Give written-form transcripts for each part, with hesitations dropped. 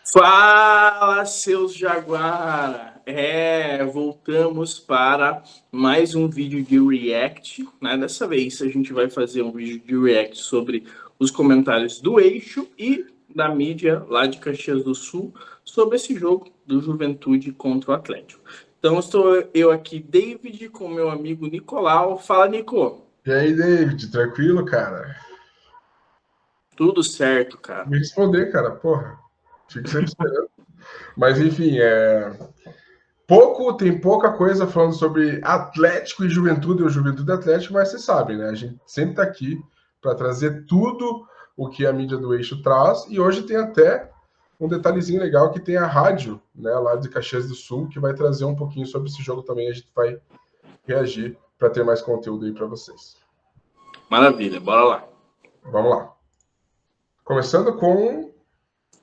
Fala, seus Jaguara! Voltamos para mais um vídeo de react, né? Dessa vez a gente vai fazer um vídeo de react sobre os comentários do Eixo e da mídia lá de Caxias do Sul sobre esse jogo do Juventude contra o Atlético. Então estou eu aqui, David, com meu amigo Nicolau. Fala, Nico! E aí, David, tranquilo, cara? Tudo certo, cara. Me responder, cara, porra. Fico sempre esperando. Mas enfim, tem pouca coisa falando sobre Atlético e Juventude ou Juventude e Atlético, mas vocês sabem, né? A gente sempre tá aqui para trazer tudo o que a mídia do Eixo traz, e hoje tem até um detalhezinho legal que tem a rádio, né, lá de Caxias do Sul, que vai trazer um pouquinho sobre esse jogo também. A gente vai reagir para ter mais conteúdo aí para vocês. Maravilha, bora lá. Vamos lá. Começando com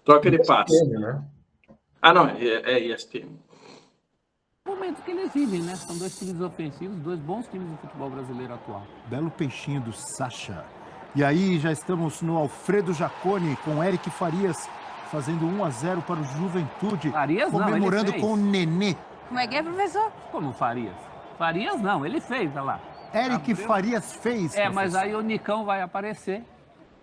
Troca de passe. né? Ah, não, é ESPN. O momento que eles vivem, né? São dois times ofensivos, dois bons times do futebol brasileiro atual. Belo peixinho do Sacha. E aí já estamos no Alfredo Jaconi com Eric Farias fazendo 1-0 para o Juventude. Farias não, comemorando ele fez. com o Nenê. Como é que é, professor? Como Farias? Farias não, ele fez, olha lá. Eric Abriu. Farias fez. É, mas professor. aí o Nicão vai aparecer,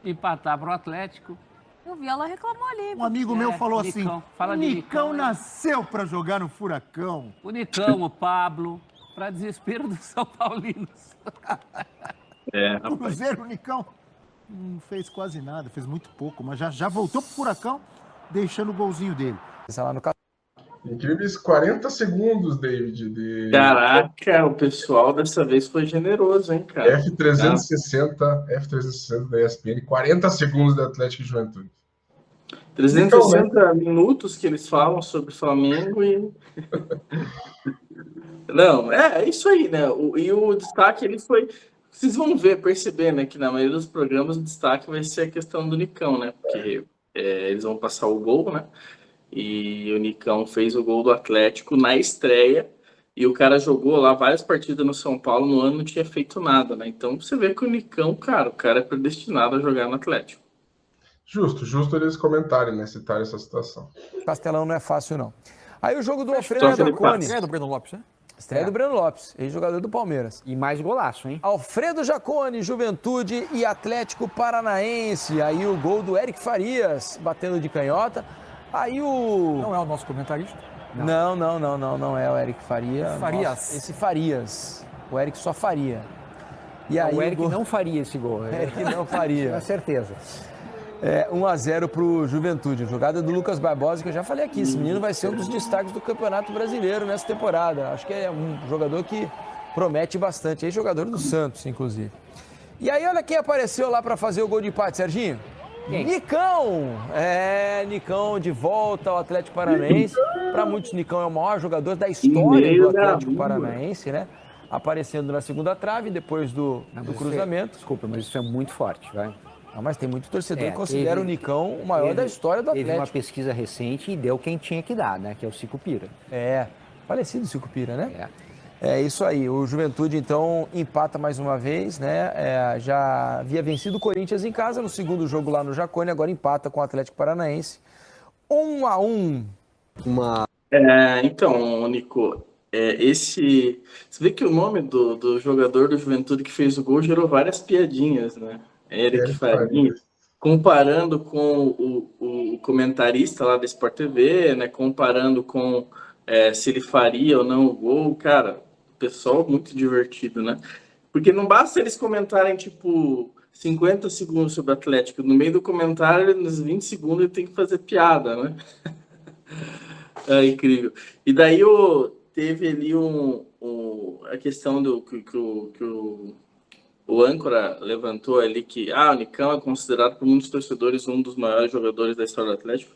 empatar pro Atlético. Eu vi, ela reclamou ali. Um amigo meu falou Nicão. assim, Fala o de Nicão Nicão, nasceu para jogar no Furacão. O Nicão, o Pablo, para desespero dos São Paulinos. O Rapaz. Cruzeiro, o Nicão não fez quase nada, fez muito pouco, mas já voltou pro Furacão, deixando o golzinho dele. Incríveis 40 segundos, David, Caraca, o pessoal dessa vez foi generoso, hein, cara? F360 da ESPN, 40 segundos do Atlético e Juventude. 360 minutos que eles falam sobre Flamengo e... Não, é isso aí, né? E o destaque, ele foi... Vocês vão perceber, né, que na maioria dos programas o destaque vai ser a questão do Nicão, né? Porque eles vão passar o gol, né? E o Nicão fez o gol do Atlético na estreia. E o cara jogou lá várias partidas no São Paulo no ano, não tinha feito nada, né? Então você vê que o Nicão, cara, o cara é predestinado a jogar no Atlético. Justo eles comentarem, né? Citar essa situação. Castelão não é fácil, não. Aí o jogo do Alfredo Troca de Jaconi. passe. Estreia do Breno Lopes, né? Estreia do Breno Lopes, ex-jogador do Palmeiras. E mais golaço, hein? Alfredo Jaconi, Juventude e Atlético Paranaense. Aí o gol do Eric Farias, batendo de canhota. Aí o... Não é o nosso comentarista? Não é o Eric Faria. Farias. Nossa, esse Farias. O Eric só faria. E aí O Eric gol... não faria esse gol. O Eric não faria. Com certeza. 1-0 pro Juventude. Jogada do Lucas Barbosa, que eu já falei aqui. Esse menino vai ser um dos destaques do Campeonato Brasileiro nessa temporada. Acho que é um jogador que promete bastante. É jogador do Santos, inclusive. E aí, olha quem apareceu lá para fazer o gol de empate, Serginho. Quem? Nicão! Nicão de volta ao Atlético Paranaense. Para muitos, Nicão é o maior jogador da história do Atlético Paranaense, né? Aparecendo na segunda trave, depois do cruzamento. Desculpa, mas isso é muito forte, vai. Não, mas tem muito torcedor que É, considera teve- o Nicão o maior da história do Teve Atlético. uma pesquisa recente e deu quem tinha que dar, né? Que é o Sicupira. Falecido Sicupira, né? É. É isso aí. O Juventude, então, empata mais uma vez, né? Já havia vencido o Corinthians em casa no segundo jogo lá no Jaconi, agora empata com o Atlético Paranaense. 1-1. Então, Nico, você vê que o nome do jogador do Juventude que fez o gol gerou várias piadinhas, né? Eric Farias, comparando com o comentarista lá da Sport TV, né? Comparando com se ele faria ou não o gol, cara, o pessoal muito divertido, né? Porque não basta eles comentarem, tipo, 50 segundos sobre o Atlético, no meio do comentário, nos 20 segundos, ele tem que fazer piada, né? É incrível. E daí teve ali a questão do que o âncora levantou ali, que o Nicão é considerado por muitos torcedores um dos maiores jogadores da história do Atlético.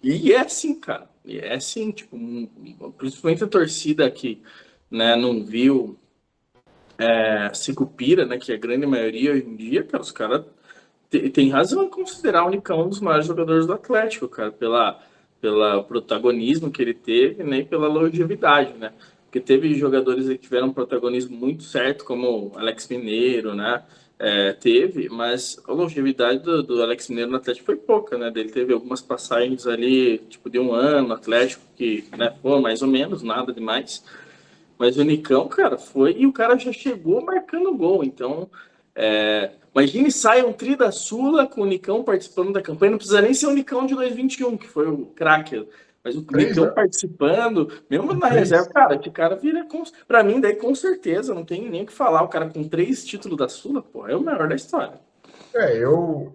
E é assim, cara. E é assim, tipo, principalmente a torcida que, né, não viu Sicupira, né, que é a grande maioria hoje em dia, cara, os caras tem razão em considerar o Nicão um dos maiores jogadores do Atlético, cara, pela protagonismo que ele teve, né, e pela longevidade, né? Porque teve jogadores que tiveram um protagonismo muito certo, como Alex Mineiro, né? teve, mas a longevidade do Alex Mineiro no Atlético foi pouca, né? Ele teve algumas passagens ali, tipo, de 1 ano no Atlético, que, né, foi mais ou menos, nada demais. Mas o Nicão, cara, foi e o cara já chegou marcando gol. Então, imagine sai um tri da Sula com o Nicão participando da campanha. Não precisa nem ser o Nicão de 2021, que foi o craque. Mas o Nicão participando, mesmo na reserva, cara, que cara vira... Pra mim, daí com certeza, não tem nem o que falar. O cara com 3 títulos da Sula, pô, é o melhor da história.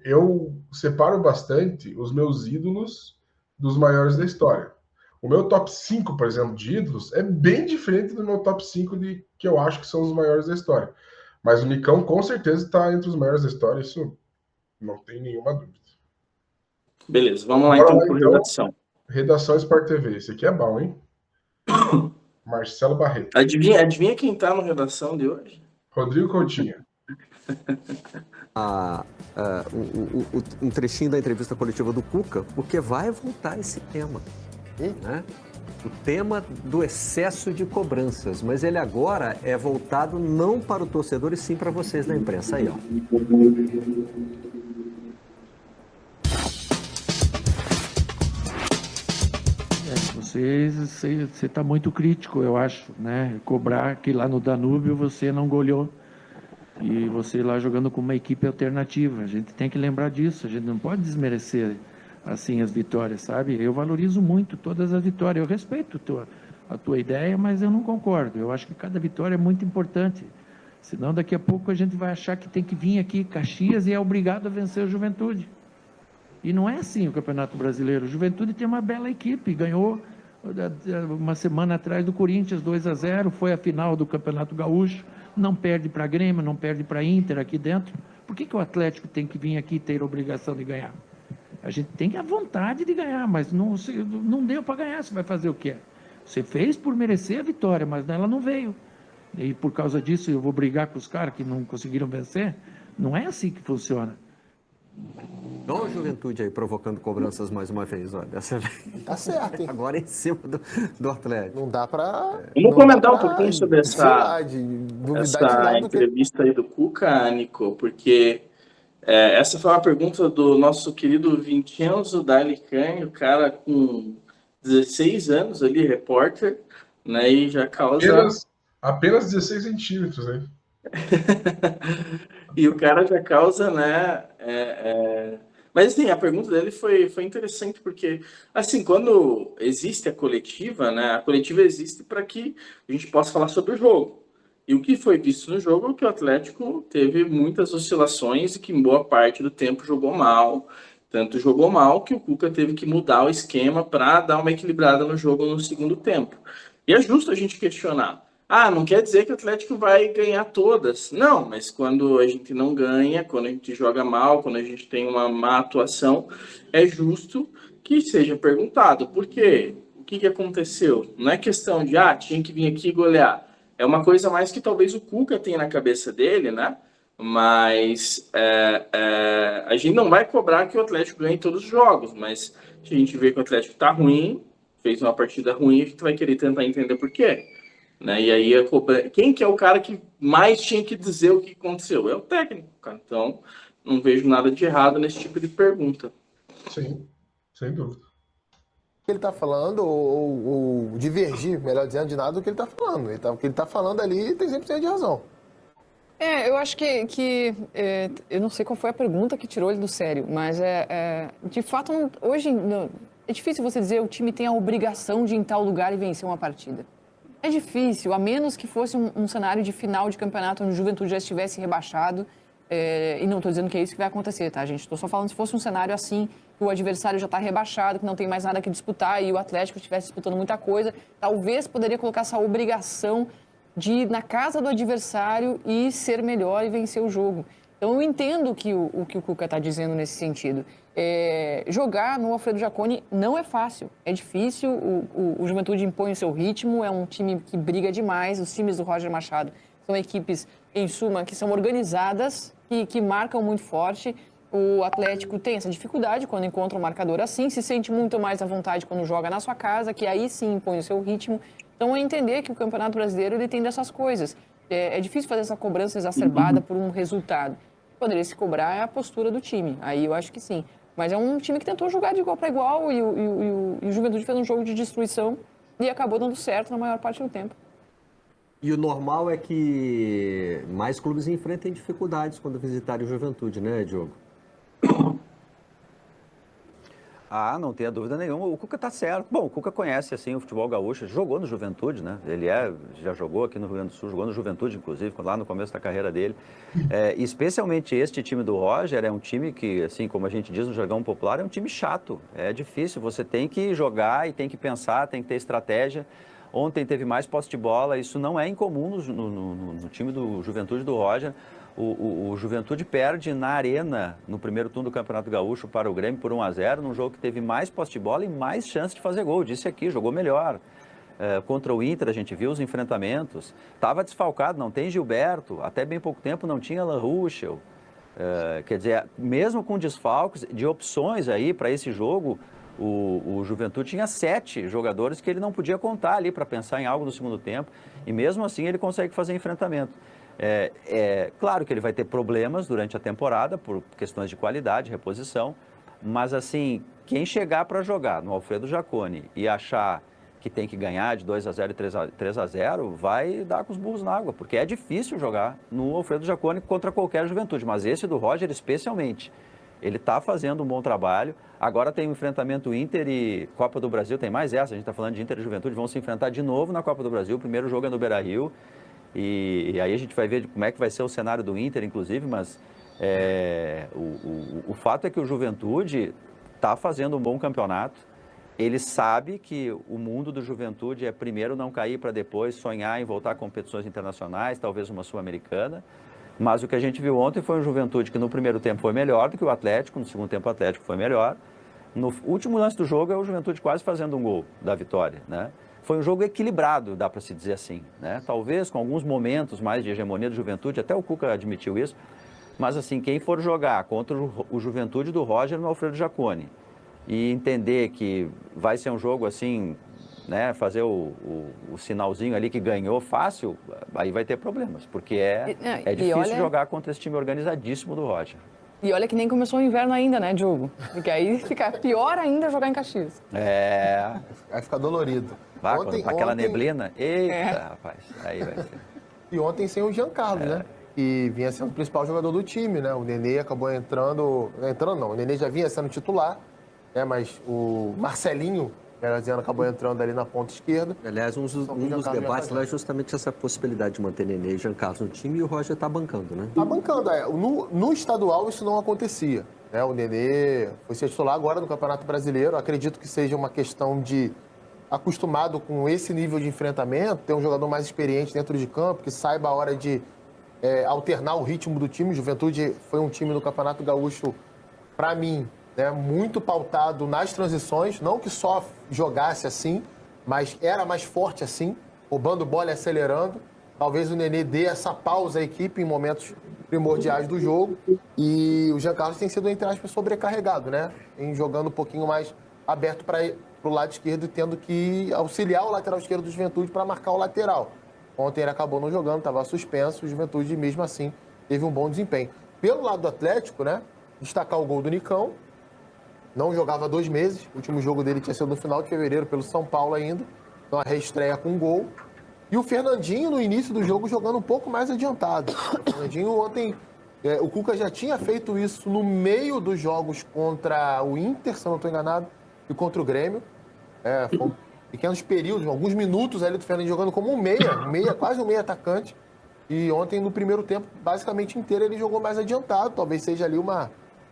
Eu separo bastante os meus ídolos dos maiores da história. O meu top 5, por exemplo, de ídolos é bem diferente do meu top 5 que eu acho que são os maiores da história. Mas o Nicão, com certeza, está entre os maiores da história, isso não tem nenhuma dúvida. Beleza, vamos lá então por redação. Redação Sport TV. Esse aqui é bom, hein? Marcelo Barreto. Adivinha quem tá na redação de hoje? Rodrigo Coutinho. Um trechinho da entrevista coletiva do Cuca, porque vai voltar esse tema. Né? O tema do excesso de cobranças, mas ele agora é voltado não para o torcedor e sim para vocês da imprensa. Aí, ó. Você está muito crítico, eu acho, né? Cobrar que lá no Danúbio você não goleou e você lá jogando com uma equipe alternativa. A gente tem que lembrar disso, a gente não pode desmerecer assim as vitórias, sabe? Eu valorizo muito todas as vitórias, eu respeito a tua ideia, mas eu não concordo. Eu acho que cada vitória é muito importante, senão daqui a pouco a gente vai achar que tem que vir aqui Caxias e é obrigado a vencer o Juventude. E não é assim o Campeonato Brasileiro. O Juventude tem uma bela equipe, ganhou uma semana atrás do Corinthians 2-0, foi a final do Campeonato Gaúcho, não perde para Grêmio, não perde para Inter aqui dentro. Por que o Atlético tem que vir aqui e ter a obrigação de ganhar? A gente tem a vontade de ganhar, mas não deu para ganhar, você vai fazer o quê? Você fez por merecer a vitória, mas ela não veio. E por causa disso eu vou brigar com os caras que não conseguiram vencer? Não é assim que funciona. Olha a Juventude aí provocando cobranças mais uma vez, olha. Dessa vez. Tá certo, hein? Agora em cima do Atlético. Não dá pra... Vamos comentar um pouquinho sobre essa entrevista aí do Cuca, Nico, porque essa foi uma pergunta do nosso querido Vincenzo Dalicani, o cara com 16 anos ali, repórter, né, e já causa... Apenas 16 centímetros, né? E o cara já causa, né? Mas assim, a pergunta dele foi interessante, porque assim, quando existe a coletiva, né? A coletiva existe para que a gente possa falar sobre o jogo. E o que foi visto no jogo é que o Atlético teve muitas oscilações e que em boa parte do tempo jogou mal. Tanto jogou mal que o Cuca teve que mudar o esquema para dar uma equilibrada no jogo no segundo tempo. E é justo a gente questionar. Não quer dizer que o Atlético vai ganhar todas. Não, mas quando a gente não ganha, quando a gente joga mal, quando a gente tem uma má atuação, é justo que seja perguntado. Por quê? O que aconteceu? Não é questão de, tinha que vir aqui golear. É uma coisa mais que talvez o Cuca tenha na cabeça dele, né? Mas a gente não vai cobrar que o Atlético ganhe todos os jogos, mas se a gente vê que o Atlético está ruim, fez uma partida ruim, a gente vai querer tentar entender por quê. Né? E aí, quem que é o cara que mais tinha que dizer o que aconteceu? É o técnico, cara. Então, não vejo nada de errado nesse tipo de pergunta. Sim, sem dúvida. Ele está falando, ou divergir, melhor dizendo, de nada do que ele está falando. O que ele está falando ali tem 100% de razão. Eu acho que eu não sei qual foi a pergunta que tirou ele do sério, mas de fato, hoje é difícil você dizer que o time tem a obrigação de ir em tal lugar e vencer uma partida. É difícil, a menos que fosse um cenário de final de campeonato onde o Juventude já estivesse rebaixado, e não estou dizendo que é isso que vai acontecer, tá, gente? Estou só falando se fosse um cenário assim, que o adversário já está rebaixado, que não tem mais nada que disputar e o Atlético estivesse disputando muita coisa, talvez poderia colocar essa obrigação de ir na casa do adversário e ser melhor e vencer o jogo. Então eu entendo o que o Cuca está dizendo nesse sentido. Jogar no Alfredo Jaconi não é fácil, é difícil, o Juventude impõe o seu ritmo, é um time que briga demais, os times do Roger Machado são equipes, em suma, que são organizadas, que marcam muito forte. O Atlético tem essa dificuldade quando encontra um marcador assim, se sente muito mais à vontade quando joga na sua casa, que aí sim impõe o seu ritmo. Então é entender que o Campeonato Brasileiro ele tem dessas coisas. É difícil fazer essa cobrança exacerbada por um resultado. poderia se cobrar é a postura do time. Aí eu acho que sim. Mas é um time que tentou jogar de igual para igual e o Juventude fez um jogo de destruição e acabou dando certo na maior parte do tempo. E o normal é que mais clubes enfrentem dificuldades quando visitarem o Juventude, né, Diogo? Ah, não tenha dúvida nenhuma. O Cuca tá certo. Bom, o Cuca conhece, assim, o futebol gaúcho. Jogou no Juventude, né? Ele já jogou aqui no Rio Grande do Sul, jogou no Juventude, inclusive, lá no começo da carreira dele. Especialmente este time do Roger é um time que, assim, como a gente diz no jargão popular, é um time chato. É difícil. Você tem que jogar e tem que pensar, tem que ter estratégia. Ontem teve mais posse de bola. Isso não é incomum no time do Juventude do Roger. O Juventude perde na Arena, no primeiro turno do Campeonato Gaúcho, para o Grêmio por 1-0, num jogo que teve mais posse de bola e mais chance de fazer gol. Disse aqui, jogou melhor. Contra o Inter, a gente viu os enfrentamentos. Estava desfalcado, não tem Gilberto. Até bem pouco tempo não tinha Alan Ruschel. Quer dizer, mesmo com desfalques de opções aí para esse jogo, o Juventude tinha 7 jogadores que ele não podia contar ali para pensar em algo no segundo tempo. E mesmo assim ele consegue fazer enfrentamento. Claro que ele vai ter problemas durante a temporada por questões de qualidade, reposição, mas assim, quem chegar para jogar no Alfredo Jaconi e achar que tem que ganhar de 2-0 e 3-0, vai dar com os burros na água, porque é difícil jogar no Alfredo Jaconi contra qualquer Juventude, mas esse do Roger especialmente. Ele está fazendo um bom trabalho. Agora tem o enfrentamento Inter e Copa do Brasil, tem mais essa, a gente está falando de Inter e Juventude, vão se enfrentar de novo na Copa do Brasil, o primeiro jogo é no Beira-Rio. E aí a gente vai ver como é que vai ser o cenário do Inter, inclusive, mas o fato é que o Juventude está fazendo um bom campeonato. Ele sabe que o mundo do Juventude é primeiro não cair para depois sonhar em voltar a competições internacionais, talvez uma sul-americana. Mas o que a gente viu ontem foi um Juventude que no primeiro tempo foi melhor do que o Atlético, no segundo tempo o Atlético foi melhor. No último lance do jogo é o Juventude quase fazendo um gol da vitória, né? Foi um jogo equilibrado, dá para se dizer assim, né? Talvez com alguns momentos mais de hegemonia do Juventude, até o Cuca admitiu isso, mas assim, quem for jogar contra o Juventude do Roger no Alfredo Jaconi e entender que vai ser um jogo assim, né, fazer o sinalzinho ali que ganhou fácil, aí vai ter problemas, porque é difícil jogar contra esse time organizadíssimo do Roger. E olha que nem começou o inverno ainda, né, Diogo? Porque aí fica pior ainda jogar em Caxias. Vai ficar dolorido. Com aquela neblina, eita, rapaz, aí vai ser. E ontem sem o Giancarlo, né? Que vinha sendo o principal jogador do time, né? O Nenê acabou entrando não, o Nenê já vinha sendo titular, né? Mas o Marcelinho, melhor dizendo, acabou entrando ali na ponta esquerda. Aliás, um dos debates lá é justamente essa possibilidade de manter Nenê e Giancarlo no time, e o Roger está bancando, né? Está bancando, no estadual isso não acontecia, né? O Nenê foi ser titular agora no Campeonato Brasileiro. Acredito que seja uma questão de acostumado com esse nível de enfrentamento, ter um jogador mais experiente dentro de campo, que saiba a hora de alternar o ritmo do time. Juventude foi um time no Campeonato Gaúcho, para mim, né, muito pautado nas transições, não que só jogasse assim, mas era mais forte assim, roubando bola e acelerando. Talvez o Nenê dê essa pausa à equipe em momentos primordiais do jogo, e o Giancarlo tem sido, entre aspas, sobrecarregado, né, em jogando um pouquinho mais aberto para o lado esquerdo e tendo que auxiliar o lateral esquerdo do Juventude para marcar o lateral. Ontem ele acabou não jogando, estava suspenso, o Juventude mesmo assim teve um bom desempenho. Pelo lado do Atlético, né, destacar o gol do Nicão, não jogava há 2 meses, o último jogo dele tinha sido no final de fevereiro pelo São Paulo ainda, então a reestreia com gol. E o Fernandinho no início do jogo jogando um pouco mais adiantado. O Fernandinho ontem, o Cuca já tinha feito isso no meio dos jogos contra o Inter, se eu não estou enganado, e contra o Grêmio. Foram pequenos períodos, alguns minutos ali do Fernandinho jogando como um meia, quase um meia atacante. E ontem, no primeiro tempo, basicamente inteiro, ele jogou mais adiantado. Talvez seja ali uma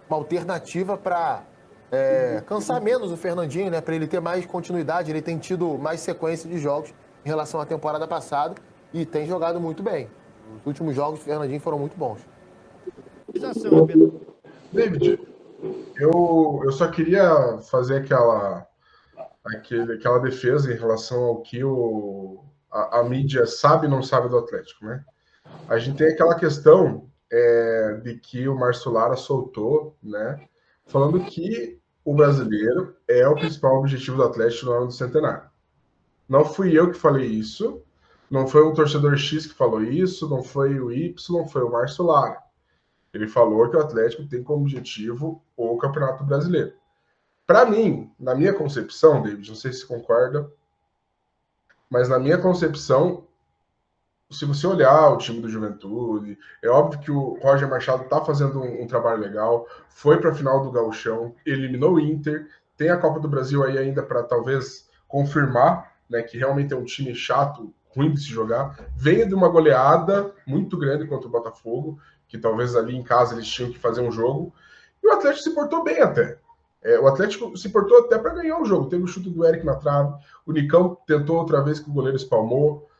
alternativa para cansar menos o Fernandinho, né? Para ele ter mais continuidade. Ele tem tido mais sequência de jogos em relação à temporada passada e tem jogado muito bem. Os últimos jogos do Fernandinho foram muito bons. David, eu só queria fazer aquela defesa em relação ao que a mídia sabe e não sabe do Atlético, né? A gente tem aquela questão de que o Márcio Lara soltou, né? Falando que o brasileiro é o principal objetivo do Atlético no ano do centenário. Não fui eu que falei isso, não foi um torcedor X que falou isso, não foi o Y, foi o Márcio Lara. Ele falou que o Atlético tem como objetivo o Campeonato Brasileiro. Para mim, na minha concepção, David, não sei se concorda, mas na minha concepção, se você olhar o time do Juventude, é óbvio que o Roger Machado está fazendo um trabalho legal, foi para a final do Gauchão, eliminou o Inter, tem a Copa do Brasil aí ainda para talvez confirmar, né, que realmente é um time chato, ruim de se jogar, veio de uma goleada muito grande contra o Botafogo, que talvez ali em casa eles tinham que fazer um jogo, e o Atlético se portou bem até. O Atlético se portou até para ganhar o jogo. Teve o chute do Eric na trave, o Nicão tentou outra vez que o goleiro espalmou,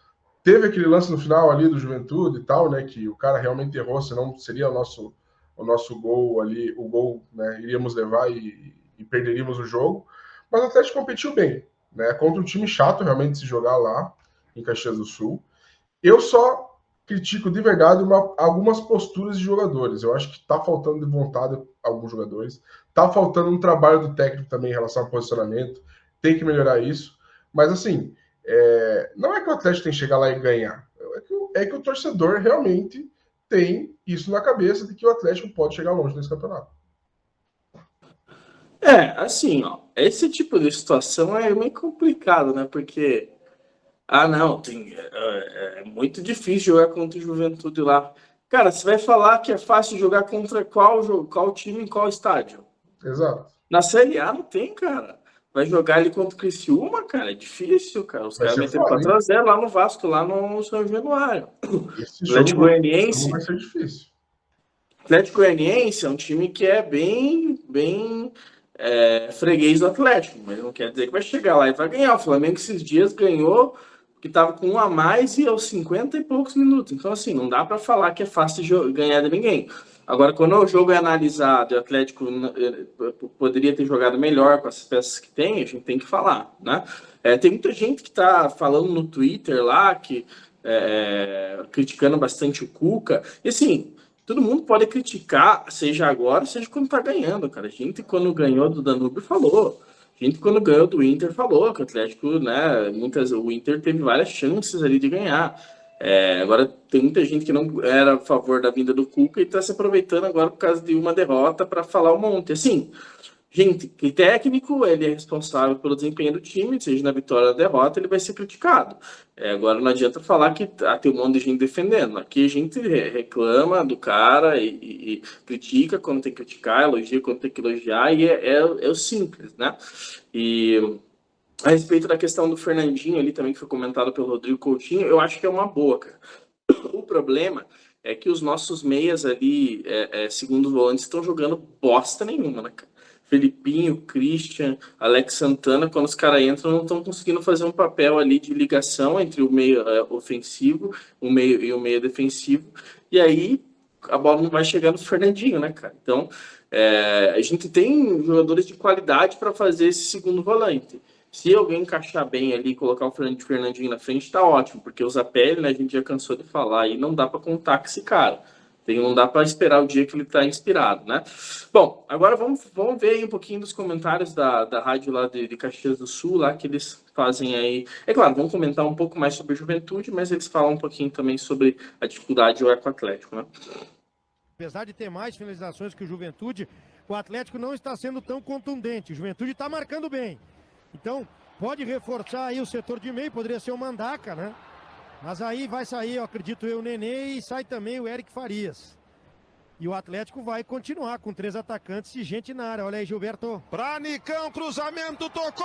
teve aquele lance no final ali do Juventude e tal, né, que o cara realmente errou, senão seria o nosso gol ali, o gol, né, iríamos levar e perderíamos o jogo, mas o Atlético competiu bem, né, contra um time chato realmente de se jogar lá em Caxias do Sul. Eu só critico de verdade algumas posturas de jogadores. Eu acho que está faltando de vontade alguns jogadores, está faltando um trabalho do técnico também em relação ao posicionamento, tem que melhorar isso, mas assim, não é que o Atlético tem que chegar lá e ganhar, é que o torcedor realmente tem isso na cabeça de que o Atlético pode chegar longe nesse campeonato. Assim, ó, esse tipo de situação é meio complicado, né? Porque, não, é muito difícil jogar contra o Juventude lá. Cara, você vai falar que é fácil jogar contra qual time em qual estádio? Exato. Na Série A não tem, cara. Vai jogar ali contra o Criciúma, cara, é difícil, cara. Os caras meteram 4x0 lá no Vasco, lá no São Januário. Atlético Goianiense vai ser difícil. Atlético Goianiense é um time que é bem freguês do Atlético, mas não quer dizer que vai chegar lá e vai ganhar. O Flamengo esses dias ganhou, que estava com 1 a mais e aos 50 e poucos minutos. Então, assim, não dá para falar que é fácil ganhar de ninguém. Agora, quando o jogo é analisado e o Atlético poderia ter jogado melhor com as peças que tem, a gente tem que falar, né? Tem muita gente que está falando no Twitter lá, criticando bastante o Cuca. E, assim, todo mundo pode criticar, seja agora, seja quando tá ganhando, cara. A gente, quando ganhou do Danúbio, falou. A gente, quando ganhou do Inter, falou que o Atlético, né, o Inter teve várias chances ali de ganhar. Agora, tem muita gente que não era a favor da vinda do Cuca e tá se aproveitando agora por causa de uma derrota para falar um monte. Assim, gente, que técnico, ele é responsável pelo desempenho do time, seja na vitória ou na derrota, ele vai ser criticado. Agora não adianta falar que tem um monte de gente defendendo. Aqui a gente reclama do cara e critica quando tem que criticar, elogia quando tem que elogiar, e é o simples, né? E a respeito da questão do Fernandinho ali também, que foi comentado pelo Rodrigo Coutinho, eu acho que é uma boa, cara. O problema é que os nossos meias ali, segundo volantes, estão jogando bosta nenhuma, né, cara? Felipinho, Christian, Alex Santana, quando os caras entram, não estão conseguindo fazer um papel ali de ligação entre o meio ofensivo o meio defensivo, e aí a bola não vai chegar no Fernandinho, né, cara? Então, a gente tem jogadores de qualidade para fazer esse segundo volante. Se alguém encaixar bem ali e colocar o Fernandinho na frente, tá ótimo, porque o Zapelli, né, a gente já cansou de falar, e não dá para contar com esse cara. Não dá para esperar o dia que ele está inspirado, né? Bom, agora vamos ver aí um pouquinho dos comentários da rádio lá de Caxias do Sul, lá que eles fazem aí. É claro, vamos comentar um pouco mais sobre a Juventude, mas eles falam um pouquinho também sobre a dificuldade de jogar com o Atlético, né? Apesar de ter mais finalizações que o Juventude, o Atlético não está sendo tão contundente. O Juventude está marcando bem. Então, pode reforçar aí o setor de meio, poderia ser o Mandaca, né? Mas aí vai sair, eu acredito eu, o Nenê, e sai também o Eric Farias. E o Atlético vai continuar com 3 atacantes e gente na área. Olha aí, Gilberto. Pra Nicão, cruzamento, tocou!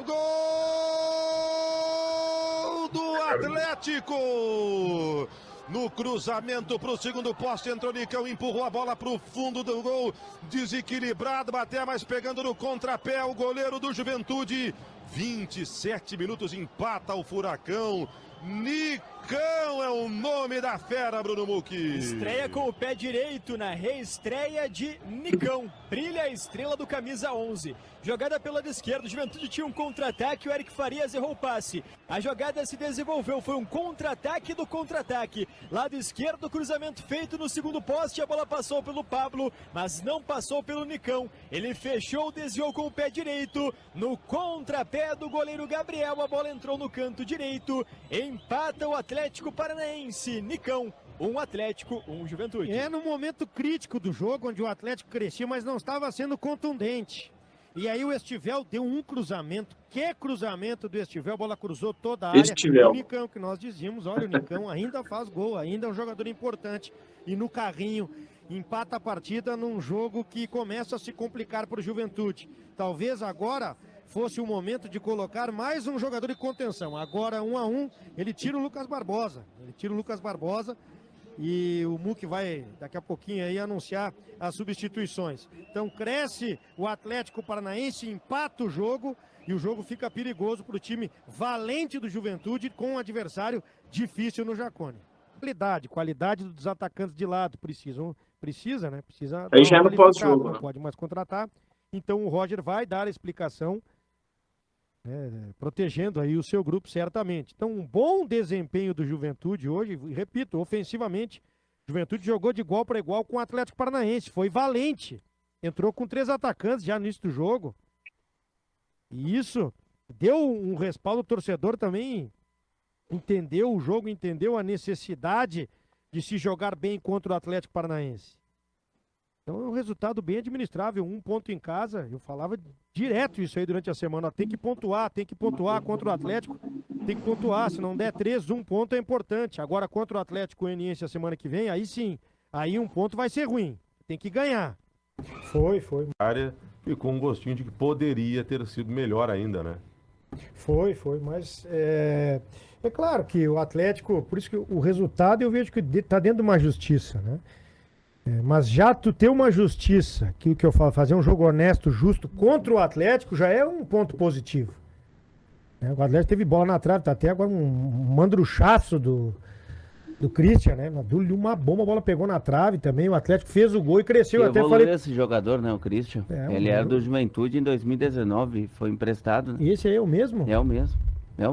Gol do Atlético! No cruzamento para o segundo poste, entrou Nicão, empurrou a bola para o fundo do gol, desequilibrado, bateu, mas pegando no contrapé o goleiro do Juventude. 27 minutos, empata o Furacão. Nicão é o nome da fera, Bruno Mucchi. Estreia com o pé direito na reestreia de Nicão. Brilha a estrela do camisa 11. Jogada pelo lado esquerdo, Juventude tinha um contra-ataque, o Eric Farias errou o passe. A jogada se desenvolveu, foi um contra-ataque do contra-ataque. Lado esquerdo, cruzamento feito no segundo poste, a bola passou pelo Pablo, mas não passou pelo Nicão. Ele fechou, desviou com o pé direito, no contrapé do goleiro Gabriel, a bola entrou no canto direito. Empata o Atlético Paranaense, Nicão. Um Atlético, um Juventude. É no momento crítico do jogo, onde o Atlético crescia, mas não estava sendo contundente. E aí o Estivel deu um cruzamento. Que cruzamento do Estivel, a bola cruzou toda a área. Estivel. O Nicão, que nós dizíamos, olha, o Nicão ainda faz gol, ainda é um jogador importante. E no carrinho, empata a partida num jogo que começa a se complicar para o Juventude. Talvez agora fosse o momento de colocar mais um jogador de contenção. Agora, 1-1, ele tira o Lucas Barbosa. E o Muck vai, daqui a pouquinho, aí anunciar as substituições. Então cresce o Atlético Paranaense, empata o jogo e o jogo fica perigoso para o time valente do Juventude com um adversário difícil no Jacone. Qualidade dos atacantes de lado, precisa, né? Precisa. Aí já no pós-jogo. Não pode mais contratar. Então o Roger vai dar a explicação, protegendo aí o seu grupo, certamente. Então, um bom desempenho do Juventude hoje, e repito, ofensivamente, o Juventude jogou de igual para igual com o Atlético Paranaense, foi valente, entrou com 3 atacantes já no início do jogo, e isso deu um respaldo, o torcedor também entendeu o jogo, entendeu a necessidade de se jogar bem contra o Atlético Paranaense. Então é um resultado bem administrável, 1 ponto em casa, eu falava direto isso aí durante a semana, tem que pontuar contra o Atlético, tem que pontuar, se não der 3, 1 ponto é importante. Agora contra o Atlético Goianiense a semana que vem, aí sim, aí 1 ponto vai ser ruim, tem que ganhar. Foi. A área ficou um gostinho de que poderia ter sido melhor ainda, né? Foi, mas é claro que o Atlético, por isso que o resultado eu vejo que está dentro de uma justiça, né? Mas já tu ter uma justiça, que eu falo, fazer um jogo honesto, justo contra o Atlético já é um ponto positivo. O Atlético teve bola na trave, tá até agora um mandruchaço do Christian, né? Deu-lhe uma bomba, a bola pegou na trave também, o Atlético fez o gol e cresceu. Até falei esse jogador, né, o Christian. Ele era do Juventude em 2019, foi emprestado. Né? E esse aí é o mesmo? É o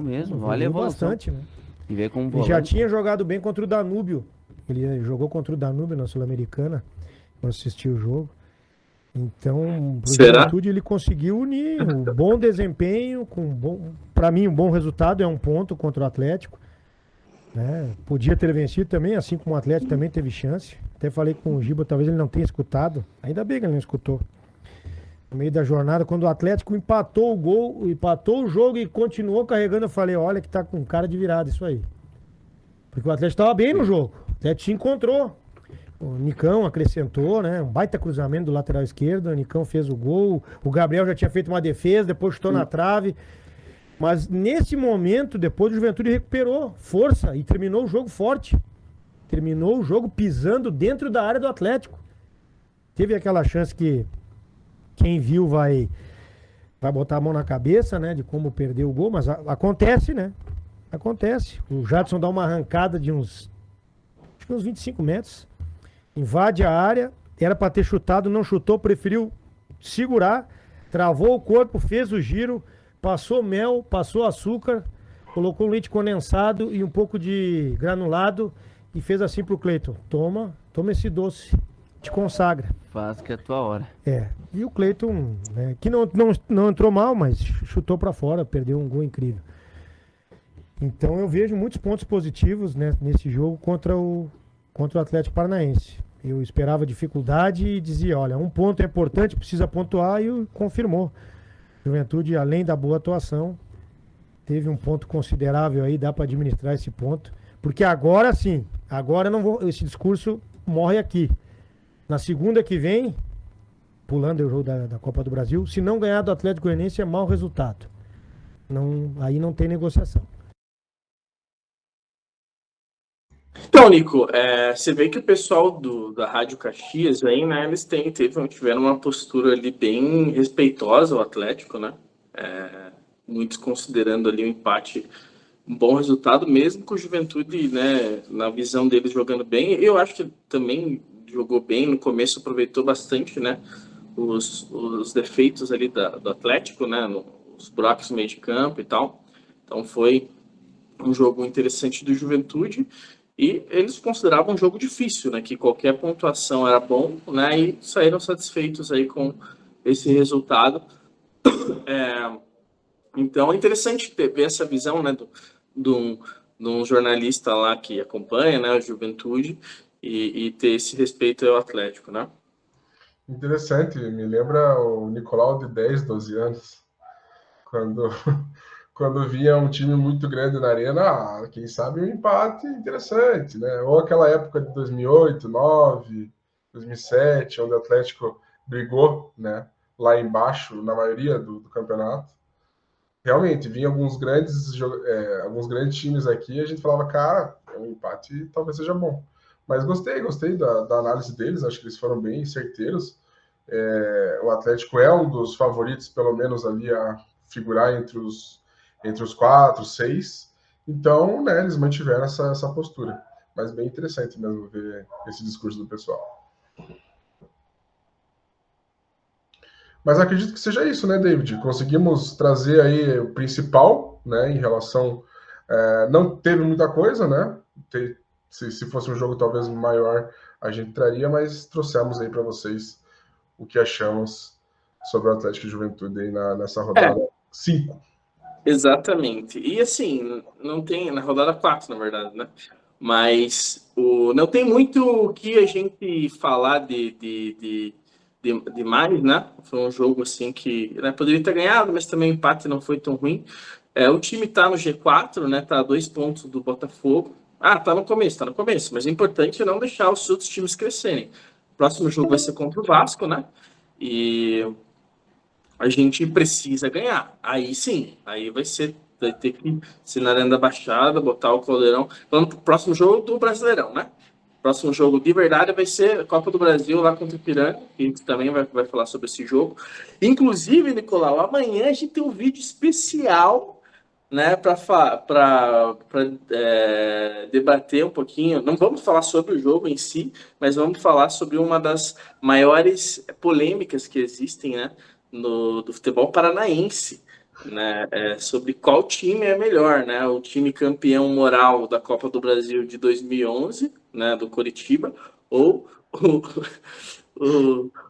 mesmo, olha a evolução. Bastante, né? E veio como volante. Já tinha jogado bem contra o Danúbio. Ele jogou contra o Danúbio na Sul-Americana. Eu assisti o jogo. Então, pro Juventude ele conseguiu unir o bom desempenho com para mim um bom resultado, é 1 ponto contra o Atlético. Né? Podia ter vencido também, assim como o Atlético também teve chance. Até falei com o Giba, talvez ele não tenha escutado. Ainda bem que ele não escutou. No meio da jornada, quando o Atlético empatou o jogo e continuou carregando, eu falei, olha que tá com cara de virada isso aí. Porque o Atlético estava bem no jogo. O Atlético se encontrou. O Nicão acrescentou, né? Um baita cruzamento do lateral esquerdo. O Nicão fez o gol. O Gabriel já tinha feito uma defesa, depois chutou na trave. Mas nesse momento, depois o Juventude recuperou força e terminou o jogo forte. Terminou o jogo pisando dentro da área do Atlético. Teve aquela chance que quem viu vai botar a mão na cabeça, né? De como perdeu o gol, mas acontece, né? Acontece. O Jadson dá uma arrancada de uns 25 metros. Invade a área. Era para ter chutado, não chutou, preferiu segurar. Travou o corpo, fez o giro. Passou mel, passou açúcar. Colocou um leite condensado e um pouco de granulado. E fez assim pro Cleiton. Toma esse doce. Te consagra. Faz que é a tua hora. E o Cleiton, né, que não entrou mal, mas chutou para fora, perdeu um gol incrível. Então eu vejo muitos pontos positivos, né, nesse jogo contra o Atlético Paranaense. Eu esperava dificuldade e dizia, olha, 1 ponto é importante, precisa pontuar, e confirmou. Juventude, além da boa atuação, teve um ponto considerável aí, dá para administrar esse ponto. Porque agora sim, esse discurso morre aqui. Na segunda que vem, pulando o jogo da Copa do Brasil, se não ganhar do Atlético Goianiense é mau resultado. Aí não tem negociação. Então, Nico, você vê que o pessoal da Rádio Caxias aí, né, eles tiveram uma postura ali bem respeitosa ao Atlético, né? Muitos considerando ali o empate um bom resultado, mesmo com o Juventude, né, na visão deles jogando bem. Eu acho que também jogou bem no começo, aproveitou bastante, né, os defeitos ali do Atlético, né, os buracos no meio de campo e tal. Então foi um jogo interessante do Juventude. E eles consideravam um jogo difícil, né? Que qualquer pontuação era bom, né? E saíram satisfeitos aí com esse resultado. Então é interessante ver essa visão, né? um jornalista lá que acompanha, né, a Juventude, e ter esse respeito ao Atlético, né? Interessante, me lembra o Nicolau de 10, 12 anos, quando via um time muito grande na arena, quem sabe um empate interessante, né? Ou aquela época de 2008, 2009, 2007, onde o Atlético brigou, né, lá embaixo, na maioria do campeonato. Realmente, vinha alguns grandes times aqui e a gente falava, cara, um empate talvez seja bom. Mas gostei da análise deles, acho que eles foram bem certeiros. O Atlético é um dos favoritos, pelo menos ali, a figurar entre os 4, 6. Então, né, eles mantiveram essa postura. Mas bem interessante mesmo ver esse discurso do pessoal. Mas acredito que seja isso, né, David? Conseguimos trazer aí o principal, né, em relação... não teve muita coisa, né? Se fosse um jogo talvez maior, a gente traria, mas trouxemos aí para vocês o que achamos sobre o Atlético e Juventude aí nessa rodada 5. Exatamente. E assim, não tem... Na rodada 4, na verdade, né? Mas não tem muito o que a gente falar de mais, né? Foi um jogo assim que, né, poderia ter ganhado, mas também o empate não foi tão ruim. O time tá no G4, né? Tá a 2 pontos do Botafogo. Tá no começo, mas o importante é não deixar os outros times crescerem. O próximo jogo vai ser contra o Vasco, né? E a gente precisa ganhar. Aí sim, aí vai ter que ser na Arena da Baixada, botar o Caldeirão. Vamos pro próximo jogo do Brasileirão, né? Próximo jogo de verdade vai ser a Copa do Brasil lá contra o Ipiranga, que a gente também vai falar sobre esse jogo. Inclusive, Nicolau, amanhã a gente tem um vídeo especial, né, para debater um pouquinho. Não vamos falar sobre o jogo em si, mas vamos falar sobre uma das maiores polêmicas que existem, né, do futebol paranaense, né, sobre qual time é melhor, né, o time campeão moral da Copa do Brasil de 2011, né, do Coritiba, ou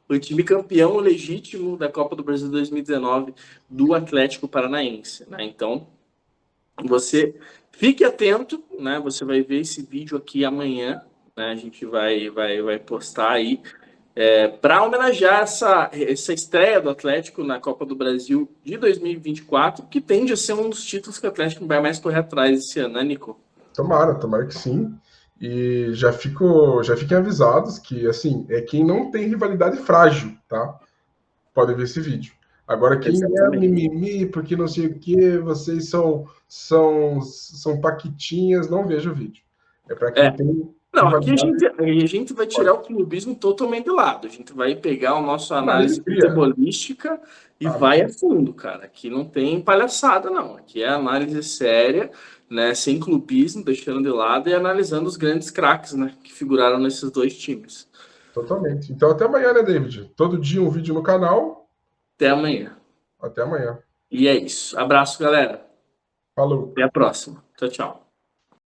o time campeão legítimo da Copa do Brasil 2019 do Atlético Paranaense, né? Então, você fique atento, né? Você vai ver esse vídeo aqui amanhã, né? A gente vai postar aí para homenagear essa estreia do Atlético na Copa do Brasil de 2024, que tende a ser um dos títulos que o Atlético vai mais correr atrás esse ano, né, Nico? Tomara que sim. E já fiquem avisados que, assim, quem não tem rivalidade frágil, tá? Pode ver esse vídeo. Agora, quem é mimimi, porque não sei o que, vocês são paquitinhas, não veja o vídeo. É para quem tem... Não, aqui a gente vai tirar o clubismo totalmente de lado. A gente vai pegar a nossa análise futebolística e vai a fundo, cara. Aqui não tem palhaçada, não. Aqui é análise séria, né, sem clubismo, deixando de lado e analisando os grandes craques, né, que figuraram nesses dois times. Totalmente. Então, até amanhã, né, David? Todo dia um vídeo no canal. Até amanhã. Até amanhã. E é isso. Abraço, galera. Falou. Até a próxima. Tchau, tchau.